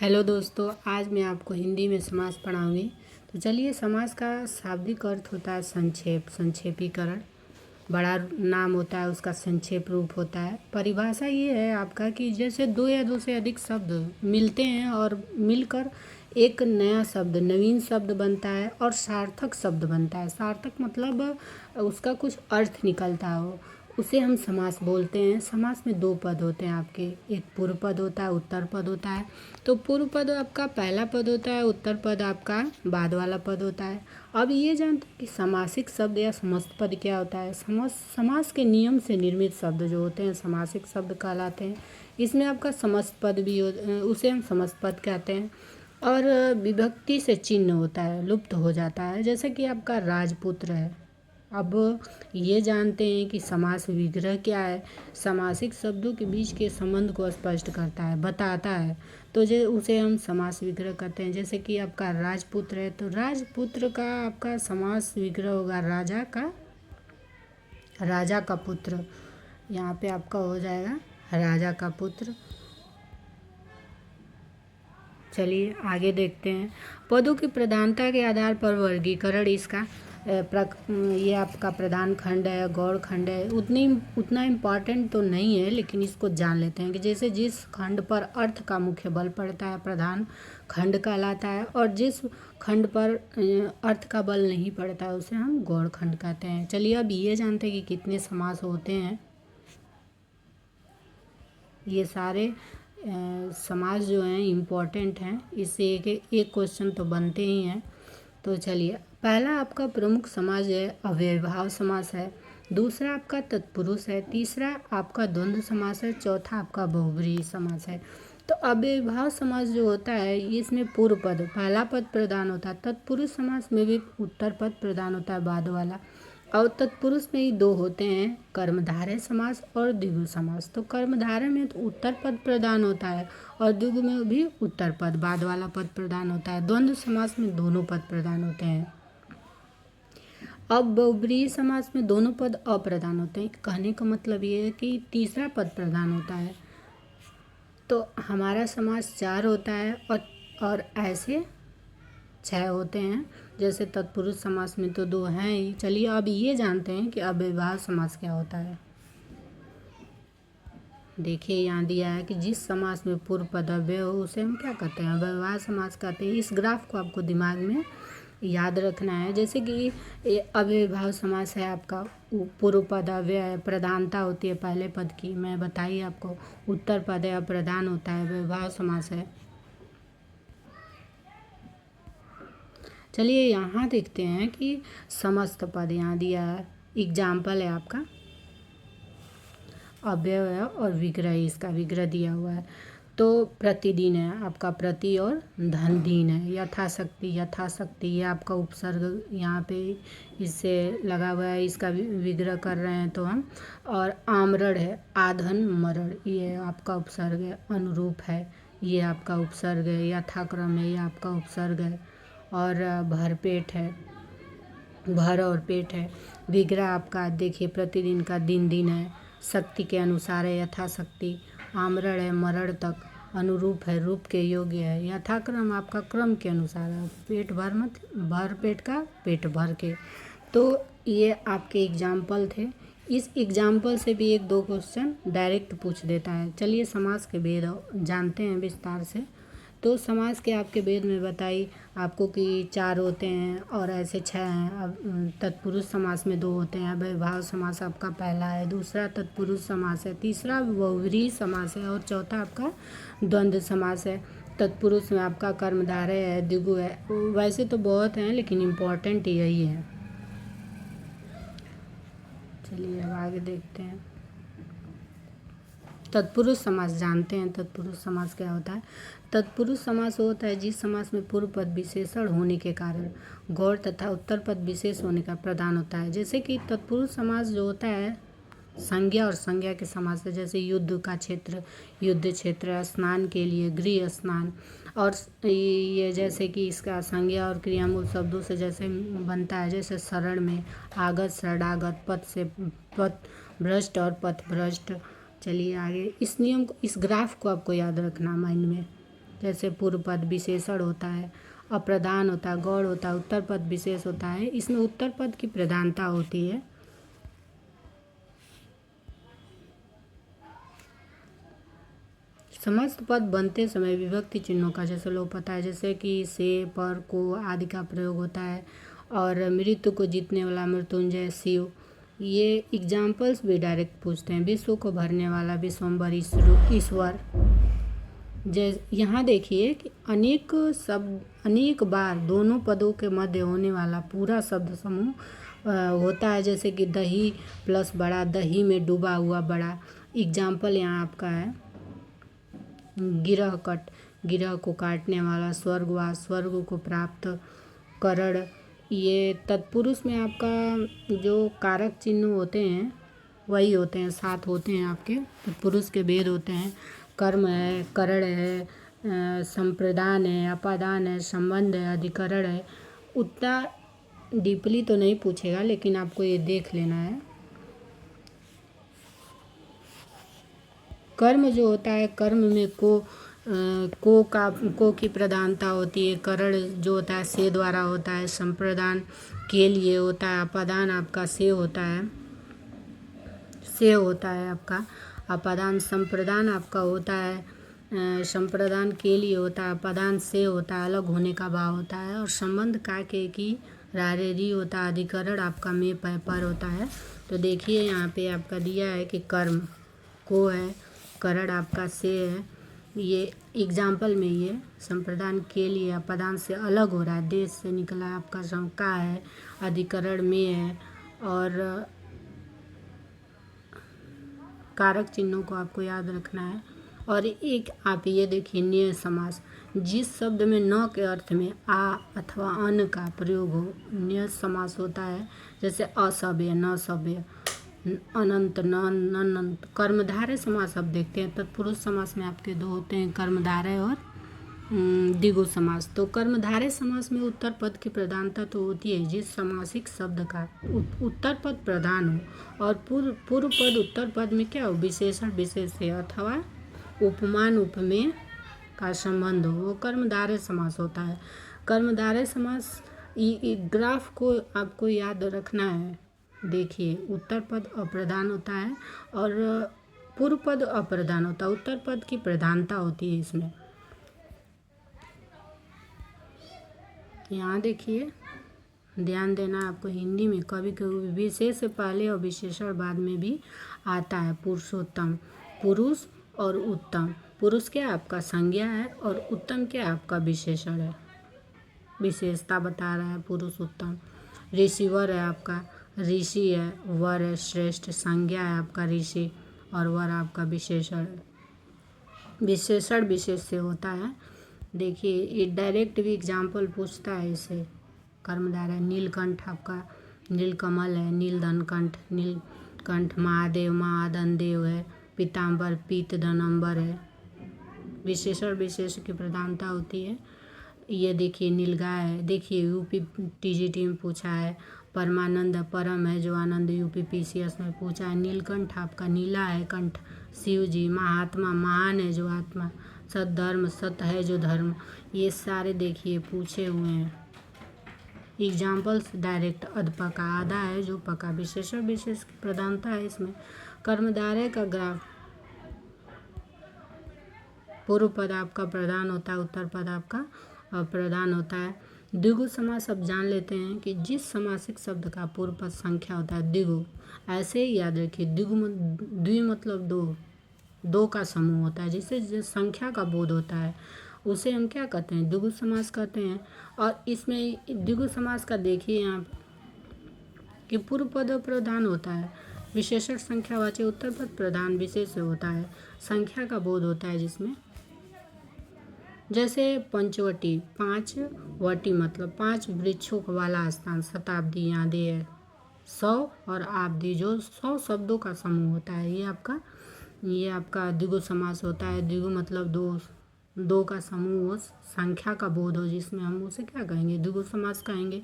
Hello दोस्तों, आज मैं आपको हिंदी में समास पढ़ाऊंगी। तो चलिए, समास का शाब्दिक अर्थ होता है संक्षेप, संक्षेपीकरण। बड़ा नाम होता है उसका संक्षेप रूप होता है। परिभाषा ये है आपका कि जैसे दो या दो से अधिक शब्द मिलते हैं और मिलकर एक नया शब्द, नवीन शब्द बनता है और सार्थक शब्द बनता है। सार्थक मतलब उसका कुछ अर्थ निकलता हो, उसे हम समास बोलते हैं। समास में दो पद होते हैं आपके, एक पूर्व पद होता है, उत्तर पद होता है। तो पूर्व पद आपका पहला पद होता है, उत्तर पद आपका बाद वाला पद होता है। अब ये जानते हैं कि समासिक शब्द या समस्त पद क्या होता है। समास के नियम से निर्मित शब्द जो होते हैं समासिक शब्द कहलाते हैं। इसमें आपका समस्त पद भी उसे हम समस्त पद कहते हैं। और विभक्ति से चिन्ह होता है, लुप्त हो जाता है। जैसे कि आपका राजपुत्र है। अब ये जानते हैं कि समास विग्रह क्या है। समासिक शब्दों के बीच के संबंध को स्पष्ट करता है, बताता है। तो जो उसे हम समास विग्रह कहते हैं। जैसे कि आपका राजपुत्र है, तो राजपुत्र का आपका समास विग्रह होगा राजा का, राजा का पुत्र। यहाँ पे आपका हो जाएगा राजा का पुत्र। चलिए आगे देखते हैं। पदों की प्रधानता के आधार पर वर्गीकरण इसका ये आपका प्रधान खंड है, गौड़ खंड है। उतना इम्पॉर्टेंट तो नहीं है, लेकिन इसको जान लेते हैं कि जैसे जिस खंड पर अर्थ का मुख्य बल पड़ता है प्रधान खंड कहलाता है, और जिस खंड पर अर्थ का बल नहीं पड़ता है उसे हम गौड़ खंड कहते हैं। चलिए अब ये जानते हैं कि कितने समास होते हैं। ये सारे समास जो हैं इम्पॉर्टेंट हैं, इससे एक क्वेश्चन तो बनते ही हैं। तो चलिए, पहला आपका प्रमुख समास है अव्ययभाव समास है। दूसरा आपका तत्पुरुष है। तीसरा आपका द्वंद्व समास है। चौथा आपका बहुब्रीहि समास है। तो अव्ययभाव समास जो होता है इसमें पूर्व पद पहला पद प्रदान होता है। तत्पुरुष समास में भी उत्तर पद प्रदान होता है बाद वाला। और तत्पुरुष में ही दो होते हैं, कर्मधारय समास और द्विगु समास। तो कर्मधारय में तो उत्तर पद प्रदान होता है और द्विगु में भी उत्तर पद बाद वाला पद प्रदान होता है। द्वंद्व समास में दोनों पद प्रदान होते हैं। अब बहुब्रीहि समास में दोनों पद अप्रदान होते हैं। कहने का मतलब ये है कि तीसरा पद प्रदान होता है। तो हमारा समास चार होता है और ऐसे छः होते हैं। जैसे तत्पुरुष समास में तो दो हैं ही। चलिए अब ये जानते हैं कि अव्ययभाव समास क्या होता है। देखिए यहाँ दिया है कि जिस समास में पूर्व पद अव्यय हो उसे हम क्या कहते हैं, अव्ययभाव समास कहते हैं। इस ग्राफ को आपको दिमाग में याद रखना है। जैसे कि ये अव्ययभाव समास है आपका, पूर्व पद अव्यय है, प्रधानता होती है पहले पद की, मैं बताइए आपको। उत्तर पद है, अप्रधान होता है, अव्ययभाव समास है। चलिए यहाँ देखते हैं कि समस्त पद यहाँ दिया है। एग्जाम्पल है आपका अव्यय है और विग्रह, इसका विग्रह दिया हुआ है। तो प्रतिदिन है आपका, प्रति और धन दिन है। यथाशक्ति, यथाशक्ति ये आपका उपसर्ग यहाँ पे इससे लगा हुआ है, इसका विग्रह कर रहे हैं तो हम। और आमरण है, आधन मरण ये आपका उपसर्ग है। अनुरूप है ये आपका उपसर्ग है। यथाक्रम है ये आपका उपसर्ग है। और भरपेट है, भर और पेट है। विग्रह आपका देखिए प्रतिदिन का दिन दिन है। शक्ति के अनुसार है, यथाशक्ति। आमरण है, मरण तक। अनुरूप है, रूप के योग्य है। यथाक्रम आपका क्रम के अनुसार है। पेट भर मत, भर पेट का पेट भर के। तो ये आपके एग्जाम्पल थे। इस एग्जाम्पल से भी एक दो क्वेश्चन डायरेक्ट पूछ देता है। चलिए समास के भेद जानते हैं विस्तार से। तो समास के आपके वेद में बताई आपको कि चार होते हैं और ऐसे छः हैं। अब तत्पुरुष समास में दो होते हैं। अव्ययभाव समास आपका पहला है, दूसरा तत्पुरुष समास है, तीसरा बहुव्रीहि समास है और चौथा आपका द्वंद्व समास है। तत्पुरुष में आपका कर्मधारय है, द्विगु है। वैसे तो बहुत हैं लेकिन इम्पोर्टेंट यही है। चलिए अब आगे देखते हैं। तत्पुरुष समास जानते हैं। तत्पुरुष समास क्या होता है। तत्पुरुष समास होता है जिस समास में पूर्व पद विशेषण होने के कारण गौड़ तथा उत्तर पद विशेष होने का प्रदान होता है। जैसे कि तत्पुरुष समास जो होता है संज्ञा और संज्ञा के समास है। जैसे युद्ध का क्षेत्र, युद्ध क्षेत्र। स्नान के लिए, गृह स्नान। और ये जैसे कि इसका संज्ञा और क्रियामूल शब्दों से जैसे बनता है, जैसे शरण में आगत, शरणागत, पथ से पथ भ्रष्ट और पथ भ्रष्ट। चलिए आगे, इस नियम को, इस ग्राफ को आपको याद रखना माइंड में। जैसे पूर्व पद विशेषण होता है, अप्रधान होता है, गौड़ होता है, उत्तर पद विशेष होता है। इसमें उत्तर पद की प्रधानता होती है। समस्त पद बनते समय विभक्ति चिन्हों का जैसे लोग पता है, जैसे कि से, पर, को आदि का प्रयोग होता है। और मृत्यु को जीतने वाला मृत्युंजय शिव, ये एग्जाम्पल्स भी डायरेक्ट पूछते हैं। विश्व को भरने वाला विश्वम्भर ईश्वर। यहाँ देखिए कि अनेक बार दोनों पदों के मध्य होने वाला पूरा शब्द समूह होता है, जैसे कि दही प्लस बड़ा, दही में डूबा हुआ बड़ा। एग्जाम्पल यहाँ आपका है गिरह कट, गिरह को काटने वाला, स्वर्गवास, स्वर्ग को प्राप्त, करण। ये तत्पुरुष में आपका जो कारक चिन्ह होते हैं वही होते हैं, 7 होते हैं आपके तत्पुरुष के भेद होते हैं। कर्म है, करण है, संप्रदान है, अपादान है, संबंध है, अधिकरण है। उतना डीपली तो नहीं पूछेगा, लेकिन आपको ये देख लेना है। कर्म जो होता है, कर्म में को की प्रधानता होती है। करण जो होता है से द्वारा होता है। संप्रदान के लिए होता है। अपादान आपका से होता है आपका अपादान। संप्रदान आपका होता है संप्रदान के लिए होता है। अपादान से होता है, अलग होने का भाव होता है। और संबंध का के की रारेरी होता है। अधिकरण आपका में पर होता है। तो देखिए यहाँ पे आपका दिया है कि कर्म को है, करण आपका से है। ये एग्जाम्पल में ये संप्रदान के लिए अपादान से अलग हो रहा है, देश से निकला है, आपका शंका है, अधिकरण में है। और कारक चिन्हों को आपको याद रखना है। और एक आप ये देखिए न्यय समास, जिस शब्द में न के अर्थ में आ अथवा अन का प्रयोग हो, न्यय समास होता है। जैसे असभ्य, न सभ्य, अनंत, न अनंत। कर्मधारय समास अब देखते हैं। तत्पुरुष समास में आपके 2 होते हैं, कर्मधारय और द्विगु समास। तो कर्मधारय समास में उत्तर पद की प्रधानता तो होती है, जिस समासिक शब्द का उत्तर पद प्रधान हो और पूर्व पद उत्तर पद में क्या हो, विशेषण विशेष से अथवा उपमान उपमेय का संबंध हो, वो कर्मधारय समास होता है। कर्मधारय समास ग्राफ को आपको याद रखना है। देखिए उत्तर पद अप्रधान होता है और पूर्व पद अप्रधान होता है। उत्तर पद की प्रधानता होती है इसमें। यहाँ देखिए ध्यान देना आपको, हिंदी में कभी कभी विशेष से पहले और विशेषण बाद में भी आता है। पुरुषोत्तम, पुरुष और उत्तम। पुरुष क्या आपका संज्ञा है और उत्तम क्या आपका विशेषण है, विशेषता बता रहा है पुरुष उत्तम। ऋषिवर है आपका, ऋषि है, वर है श्रेष्ठ, संज्ञा है आपका ऋषि और वर आपका विशेषण है। विशेषण विशेष से होता है। देखिए ये डायरेक्ट भी एग्जाम्पल पूछता है इसे। कर्मधारय नीलकंठ आपका नीलकमल है, नीलधनकंठ, नीलकंठ महादेव, महाधनदेव है, पीताम्बर पीतधनंबर है। विशेषण विशेष की प्रधानता होती है। ये देखिए नीलगाय है। देखिए यूपी टीजीटी में पूछा है। परमानंद परम है जो आनंद यूपी पीसीएस में पूछा है। नीलकंठ आपका नीला है कंठ, शिव जी। महात्मा महान है जो आत्मा। सद्धर्म सत्य है जो धर्म। ये सारे देखिए पूछे हुए हैं। एग्जाम्पल्स डायरेक्ट अधपका, आधा है जो पका। विशेषण विशेष की प्रधानता है इसमें। कर्मधारय का ग्राफ, पूर्व पद आपका प्रधान होता है, उत्तर पद आपका अप्रधान होता है। द्विगु समास अब जान लेते हैं कि जिस समासिक शब्द का पूर्व पद संख्या होता है द्विगु, ऐसे ही याद रखिए द्वि मतलब दो का समूह होता है, जिससे संख्या का बोध होता है, उसे हम क्या कहते हैं, द्विगु समास कहते हैं। और इसमें द्विगु समास का देखिए यहाँ कि पूर्व पद प्रधान होता है, विशेषण संख्यावाची, उत्तर पद प्रधान विशेष होता है, संख्या का बोध होता है जिसमें। जैसे पंचवटी, 5 वटी मतलब 5 वृक्षों वाला स्थान। शताब्दी यहाँ दे है 100 और आब्दी जो 100 शब्दों का समूह होता है। ये आपका द्विगु समास होता है। द्विगु मतलब दो का समूह हो, संख्या का बोध हो, जिसमें हम उसे क्या कहेंगे, द्विगु समास कहेंगे।